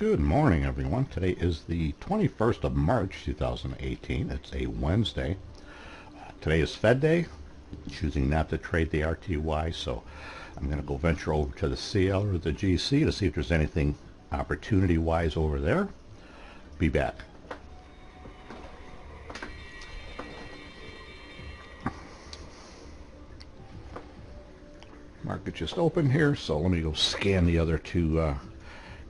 Good morning, everyone. Today is the 21st of March, 2018. It's a Wednesday. Today is Fed Day. Choosing not to trade the RTY, so I'm going to go venture over to the CL or the GC to see if there's anything opportunity-wise over there. Be back. Market just opened here, so let me go scan the other two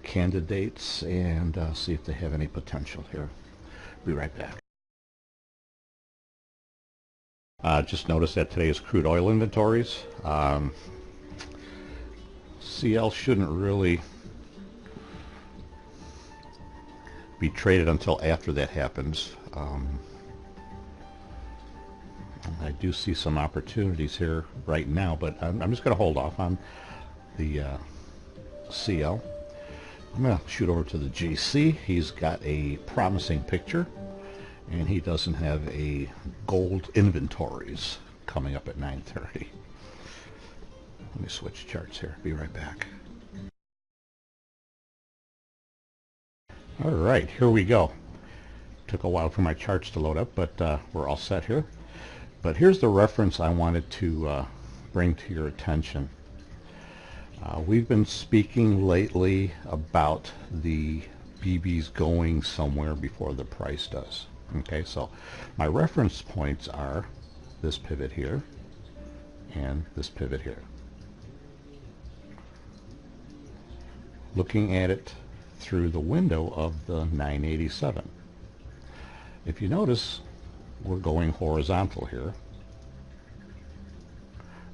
candidates and see if they have any potential here. Be right back. Just noticed that today is crude oil inventories. CL shouldn't really be traded until after that happens. I do see some opportunities here right now, but I'm just going to hold off on the CL. I'm going to shoot over to the GC. He's got a promising picture, and he doesn't have a gold inventories coming up at 9:30. Let me switch charts here. Be right back. All right, here we go. Took a while for my charts to load up, but we're all set here. But here's the reference I wanted to bring to your attention. We've been speaking lately about the BBs going somewhere before the price does. Okay, so my reference points are this pivot here and this pivot here. Looking at it through the window of the 987. If you notice, we're going horizontal here,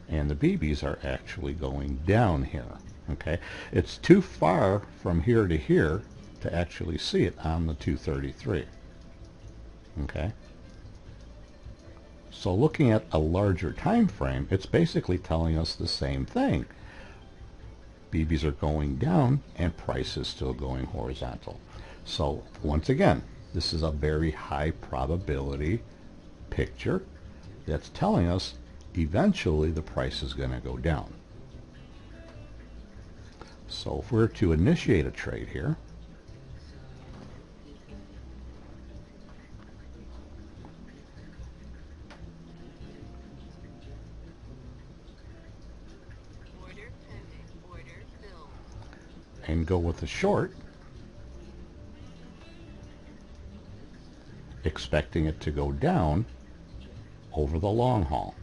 and the BBs are actually going down here. Okay, it's too far from here to here to actually see it on the 233. Okay, so looking at a larger time frame, it's basically telling us the same thing. BBs are going down and price is still going horizontal. So once again, this is a very high probability picture that's telling us eventually the price is going to go down. So if we're to initiate a trade here, and go with a short, expecting it to go down over the long haul.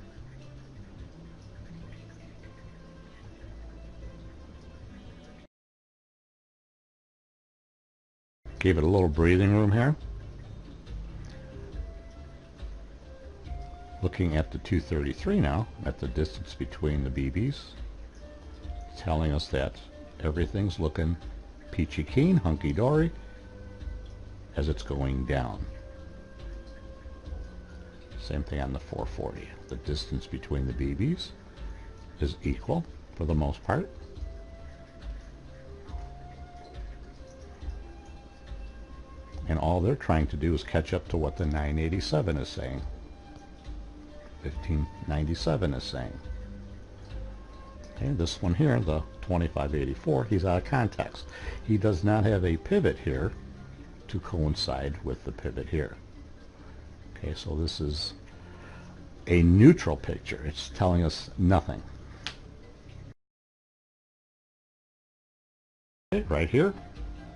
Gave it a little breathing room here. Looking at the 233 now, at the distance between the BBs, telling us that everything's looking peachy keen, hunky-dory, as it's going down. Same thing on the 440. The distance between the BBs is equal for the most part. And all they're trying to do is catch up to what the 987 is saying. 1597 is saying. Okay, this one here, the 2584, he's out of context. He does not have a pivot here to coincide with the pivot here. Okay, so this is a neutral picture. It's telling us nothing. Okay, right here,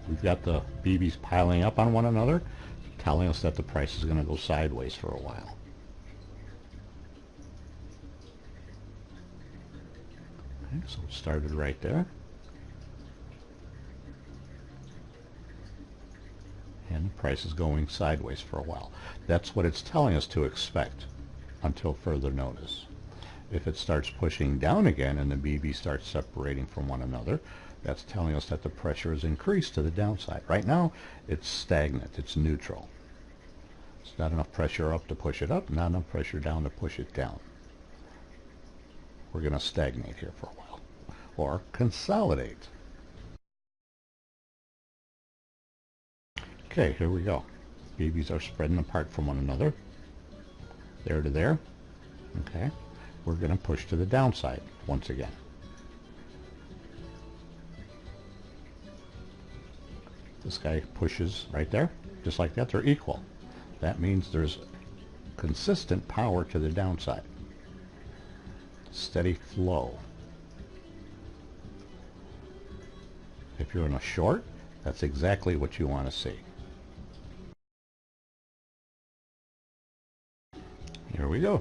we've got the BBs piling up on one another, telling us that the price is going to go sideways for a while. Okay, so it started right there. And the price is going sideways for a while. That's what it's telling us to expect until further notice. If it starts pushing down again and the BB starts separating from one another, that's telling us that the pressure is increased to the downside. Right now, it's stagnant. It's neutral. It's not enough pressure up to push it up, not enough pressure down to push it down. We're going to stagnate here for a while, or consolidate. Okay, here we go. BBs are spreading apart from one another. There to there. Okay, we're going to push to the downside once again. This guy pushes right there, just like that. They're equal. That means there's consistent power to the downside. Steady flow. If you're in a short, that's exactly what you want to see. Here we go.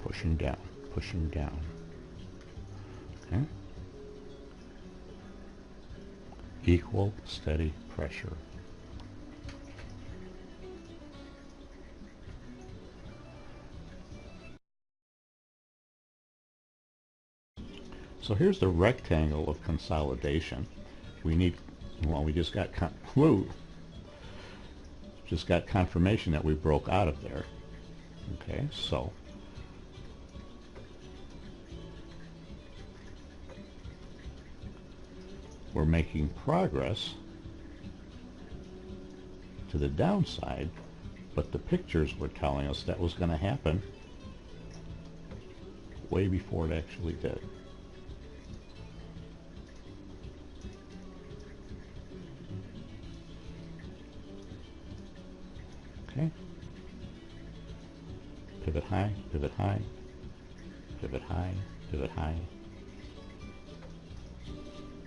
Pushing down, pushing down. Okay. Equal, steady pressure. So here's the rectangle of consolidation. We need, well, we just got confirmation that we broke out of there. Okay, so we're making progress to the downside, but the pictures were telling us that was going to happen way before it actually did. Okay. Pivot high, pivot high, pivot high, pivot high,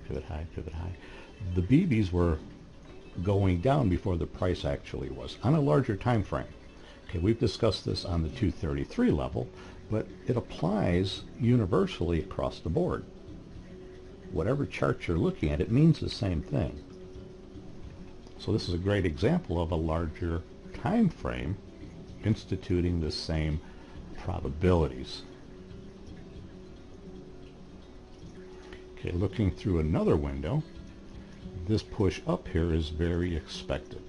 pivot high, pivot high. The BBs were going down before the price actually was on a larger time frame. Okay, we've discussed this on the 233 level, but it applies universally across the board. Whatever chart you're looking at, it means the same thing. So this is a great example of a larger time frame instituting the same probabilities. Okay, looking through another window, this push up here is very expected,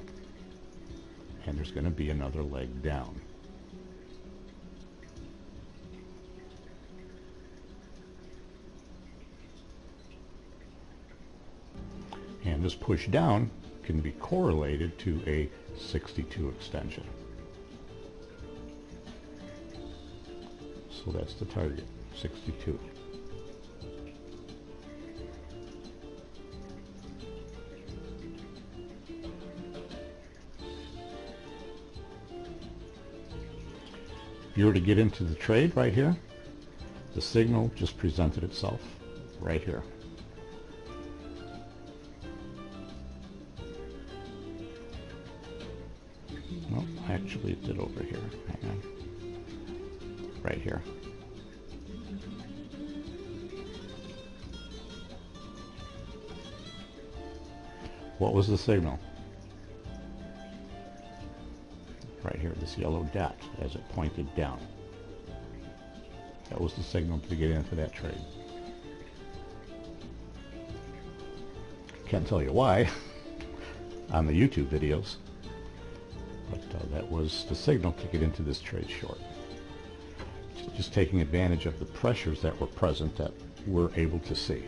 and there's going to be another leg down. And this push down can be correlated to a 62 extension. So that's the target, 62. If you were to get into the trade right here, the signal just presented itself right here. Well, actually it did over here. Hang on. Right here. What was the signal? Right here, this yellow dot as it pointed down. That was the signal to get into that trade. Can't tell you why on the YouTube videos, but that was the signal to get into this trade short. Just taking advantage of the pressures that were present that we're able to see.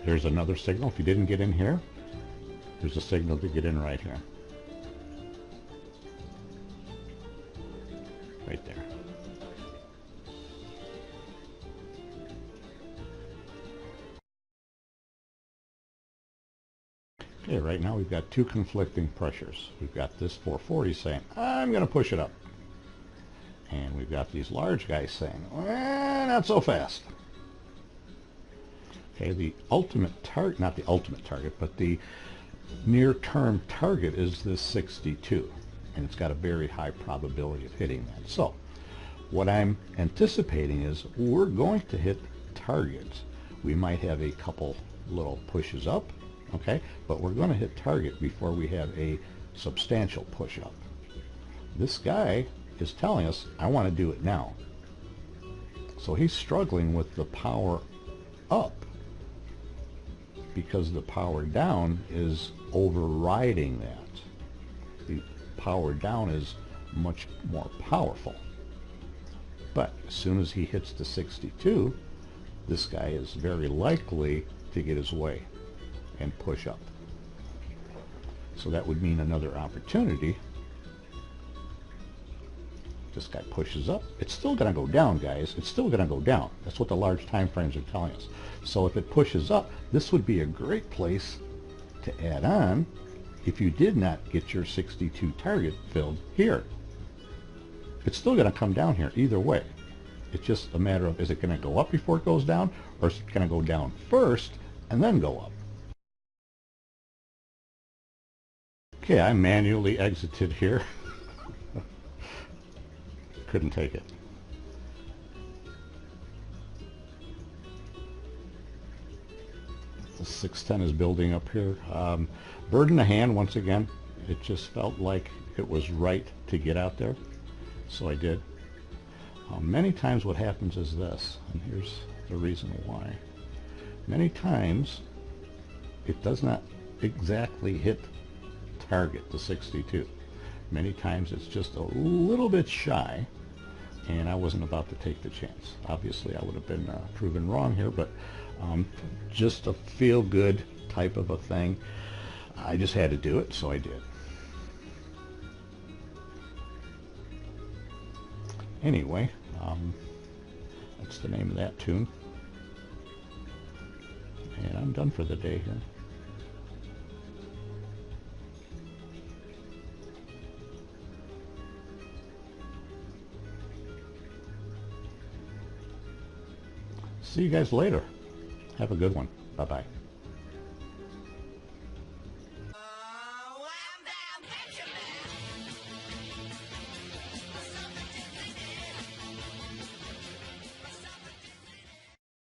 There's another signal. If you didn't get in here, there's a signal to get in right here. Right there. Okay, right now we've got two conflicting pressures. We've got this 440 saying, I'm going to push it up. And we've got these large guys saying, not so fast. Okay, the ultimate target, not the ultimate target, but the near-term target is this 62. And it's got a very high probability of hitting that. So, what I'm anticipating is we're going to hit targets. We might have a couple little pushes up, okay, but we're going to hit target before we have a substantial push up. This guy is telling us, I want to do it now. So he's struggling with the power up because the power down is overriding that. The power down is much more powerful. But as soon as he hits the 62, this guy is very likely to get his way and push up. So that would mean another opportunity This guy pushes up. It's still going to go down, guys. It's still going to go down. That's what the large time frames are telling us. So if it pushes up, this would be a great place to add on if you did not get your 62 target filled here. It's still going to come down here either way. It's just a matter of, is it going to go up before it goes down, or is it going to go down first and then go up? Okay, I manually exited here. Couldn't take it. The 610 is building up here. Bird in the hand once again. It just felt like it was right to get out there, so I did. Many times what happens is this, and here's the reason why. Many times it does not exactly hit target, the 62. Many times it's just a little bit shy, and I wasn't about to take the chance. Obviously I would have been proven wrong here, but just a feel-good type of a thing. I just had to do it, so I did. Anyway, that's the name of that tune. And I'm done for the day here. See you guys later. Have a good one. Bye-bye.